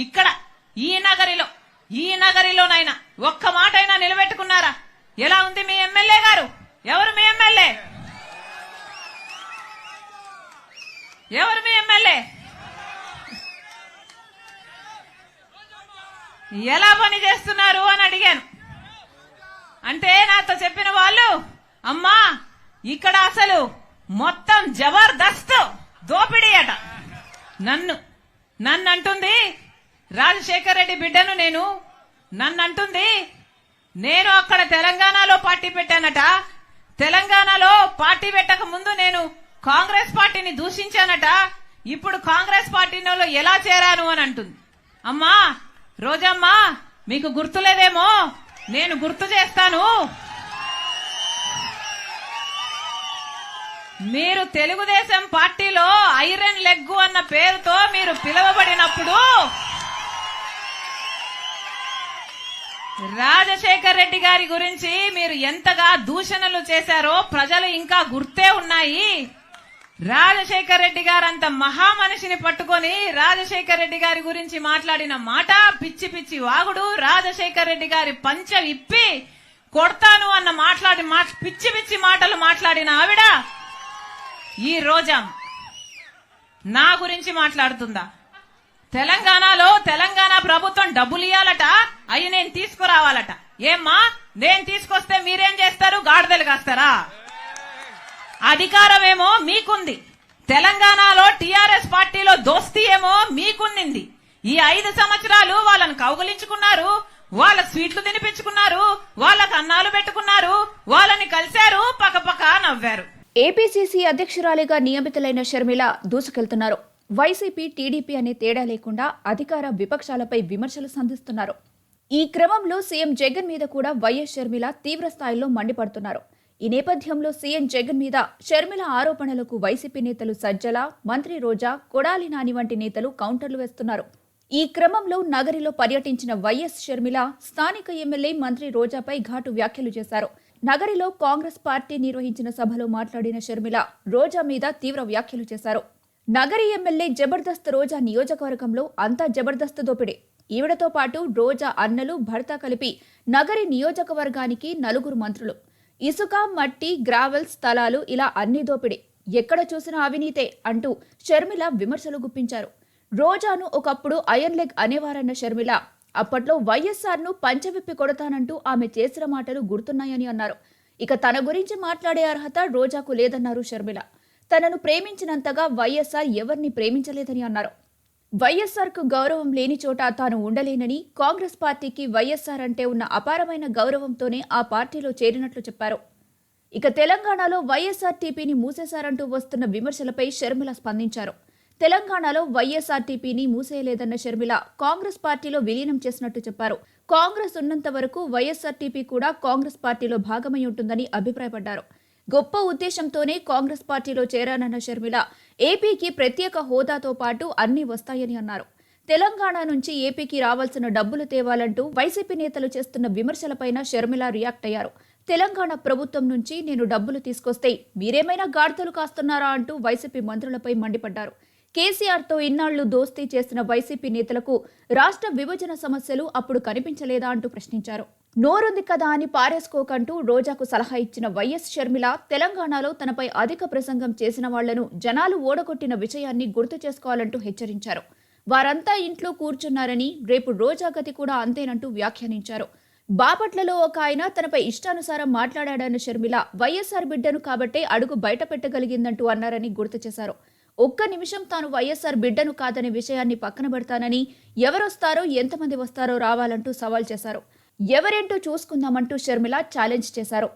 ఇక్కడ ఈ నగరిలోనైనా ఒక్క మాట అయినా నిలబెట్టుకున్నారా? ఎలా ఉంది మీ ఎమ్మెల్యే గారు? ఎవరు మీ ఎమ్మెల్యే? ఎవరు మీ ఎమ్మెల్యే? ఎలా పని చేస్తున్నారు అని అడిగాను. అంటే నాతో చెప్పిన వాళ్ళు, అమ్మా ఇక్కడ అసలు మొత్తం జబర్దస్త్ దోపిడీ అట. నన్ను అంటుంది రాజశేఖర్ రెడ్డి బిడ్డను నన్ను అంటుంది నేను అక్కడ తెలంగాణలో పార్టీ పెట్టానట. తెలంగాణలో పార్టీ పెట్టక ముందు నేను కాంగ్రెస్ పార్టీని దూషించానట. ఇప్పుడు కాంగ్రెస్ పార్టీలో ఎలా చేరాను అని అంటుంది. అమ్మా రోజమ్మా, మీకు గుర్తులేదేమో, నేను గుర్తు చేస్తాను. మీరు తెలుగుదేశం పార్టీలో ఐరన్ లెగ్ అన్న పేరుతో మీరు పిలువబడినప్పుడు రాజశేఖర్ రెడ్డి గారి గురించి మీరు ఎంతగా దూషణలు చేశారో ప్రజలు ఇంకా గుర్తే ఉన్నాయి. రాజశేఖర్ రెడ్డి గారంత మహామనిషిని పట్టుకొని రాజశేఖర్ రెడ్డి గారి గురించి మాట్లాడిన మాట పిచ్చి పిచ్చి వాగుడు. రాజశేఖర్ రెడ్డి గారి పంచ విప్పి కొడతాను అన్న పిచ్చి పిచ్చి మాటలు మాట్లాడిన ఆవిడ ఈ రోజా నా గురించి మాట్లాడుతుందా? తెలంగాణ ప్రభుత్వం డబ్బులు ఇయ్యాలట, అవి నేను తీసుకురావాలట. ఏమ్మా, నేను తీసుకొస్తే మీరేం చేస్తారు? గాడిదలు కాస్తారా? అధికారం ఏమో మీకుంది. తెలంగాణలో టీఆర్ఎస్ పార్టీలో దోస్తీ ఏమో మీకుంది. ఈ 5 సంవత్సరాలు వాళ్ళని కౌగులించుకున్నారు, వాళ్ళ స్వీట్లు తినిపించుకున్నారు, వాళ్ళకు అన్నాలు పెట్టుకున్నారు, వాళ్ళని కలిశారు, పక్కపక్క నవ్వారు. ఏపీసీసీ అధ్యక్షురాలిగా నియమితులైన షర్మిల దూసుకెళ్తున్నారు. వైసీపీ టీడీపీ అనే తేడా లేకుండా అధికార విపక్షాలపై విమర్శలు సంధిస్తున్నారు. ఈ క్రమంలో సీఎం జగన్ మీద కూడా వైఎస్ షర్మిల తీవ్ర స్థాయిలో మండిపడుతున్నారు. ఈ నేపథ్యంలో సీఎం జగన్ మీద షర్మిల ఆరోపణలకు వైసీపీ నేతలు సజ్జల, మంత్రి రోజా, కొడాలి నాని వంటి నేతలు కౌంటర్లు వేస్తున్నారు. ఈ క్రమంలో నగరిలో పర్యటించిన వైఎస్ షర్మిల స్థానిక ఎమ్మెల్యే మంత్రి రోజాపై ఘాటు వ్యాఖ్యలు చేశారు. నగరిలో కాంగ్రెస్ పార్టీ నిర్వహించిన సభలో మాట్లాడిన షర్మిల రోజా మీద తీవ్ర వ్యాఖ్యలు చేశారు. నగరి ఎమ్మెల్యే జబర్దస్త్ రోజా నియోజకవర్గంలో అంతా జబర్దస్త్ దోపిడే. ఈవిడతో పాటు రోజా అన్నలు, భర్త కలిపి నగరి నియోజకవర్గానికి 4 మంత్రులు. ఇసుక, మట్టి, గ్రావెల్, స్థలాలు ఇలా అన్ని దోపిడే. ఎక్కడ చూసినా అవినీతే అంటూ షర్మిల విమర్శలు గుప్పించారు. రోజాను ఒకప్పుడు ఐరన్ లెగ్ అనేవారన్న షర్మిల అప్పట్లో వైఎస్ఆర్ను పంచవిప్పి కొడతానంటూ ఆమె చేసిన మాటలు గుర్తున్నాయని అన్నారు. ఇక తన గురించి మాట్లాడే అర్హత రోజాకు లేదన్నారు షర్మిల. తనను ప్రేమించినంతగా వైఎస్ఆర్ ఎవరిని ప్రేమించలేదని అన్నారు. వైఎస్ఆర్కు గౌరవం లేని చోట తాను ఉండలేనని, కాంగ్రెస్ పార్టీకి వైఎస్ఆర్ అంటే ఉన్న అపారమైన గౌరవంతోనే ఆ పార్టీలో చేరినట్లు చెప్పారు. ఇక తెలంగాణలో వైఎస్ఆర్టీపీని మూసేశారంటూ వస్తున్న విమర్శలపై షర్మిల స్పందించారు. తెలంగాణలో వైఎస్ఆర్టీపీని మూసేయలేదన్న షర్మిల కాంగ్రెస్ పార్టీలో విలీనం చేసినట్టు చెప్పారు. కాంగ్రెస్ ఉన్నంత వరకు వైఎస్ఆర్టీపీ కూడా కాంగ్రెస్ పార్టీలో భాగమై ఉంటుందని అభిప్రాయపడ్డారు. గొప్ప ఉద్దేశంతోనే కాంగ్రెస్ పార్టీలో చేరానన్న షర్మిల ఏపీకి ప్రత్యేక హోదాతో పాటు అన్ని వస్తాయని అన్నారు. తెలంగాణ నుంచి ఏపీకి రావాల్సిన డబ్బులు తేవాలంటూ వైసీపీ నేతలు చేస్తున్న విమర్శలపైన షర్మిల రియాక్ట్ అయ్యారు. తెలంగాణ ప్రభుత్వం నుంచి నేను డబ్బులు తీసుకొస్తే మీరేమైనా గాడిదలు కాస్తున్నారా అంటూ వైసీపీ మంత్రులపై మండిపడ్డారు. కేసీఆర్తో ఇన్నాళ్లు దోస్తీ చేసిన వైసీపీ నేతలకు రాష్ట్ర విభజన సమస్యలు అప్పుడు కనిపించలేదా అంటూ ప్రశ్నించారు. నోరుంది కదా అని పారేసుకోకంటూ రోజాకు సలహా ఇచ్చిన వైఎస్ షర్మిల తెలంగాణలో తనపై అధిక ప్రసంగం చేసిన వాళ్లను జనాలు ఓడగొట్టిన విషయాన్ని గుర్తు చేసుకోవాలంటూ హెచ్చరించారు. వారంతా ఇంట్లో కూర్చున్నారని, రేపు రోజా గతి కూడా అంతేనంటూ వ్యాఖ్యానించారు. బాపట్లలో ఒక ఆయన తనపై ఇష్టానుసారం మాట్లాడాడన్న షర్మిల వైఎస్ఆర్ బిడ్డను కాబట్టే అడుగు బయట పెట్టగలిగిందంటూ అన్నారని గుర్తు చేశారు. ఒక్క నిమిషం తాను వైఎస్ఆర్ బిడ్డను కాదనే విషయాన్ని పక్కన పెడతానని, ఎవరొస్తారో ఎంతమంది వస్తారో రావాలంటూ సవాల్ చేశారు. ఎవరేంటో చూసుకుందామంటూ షర్మిల ఛాలెంజ్ చేశారు.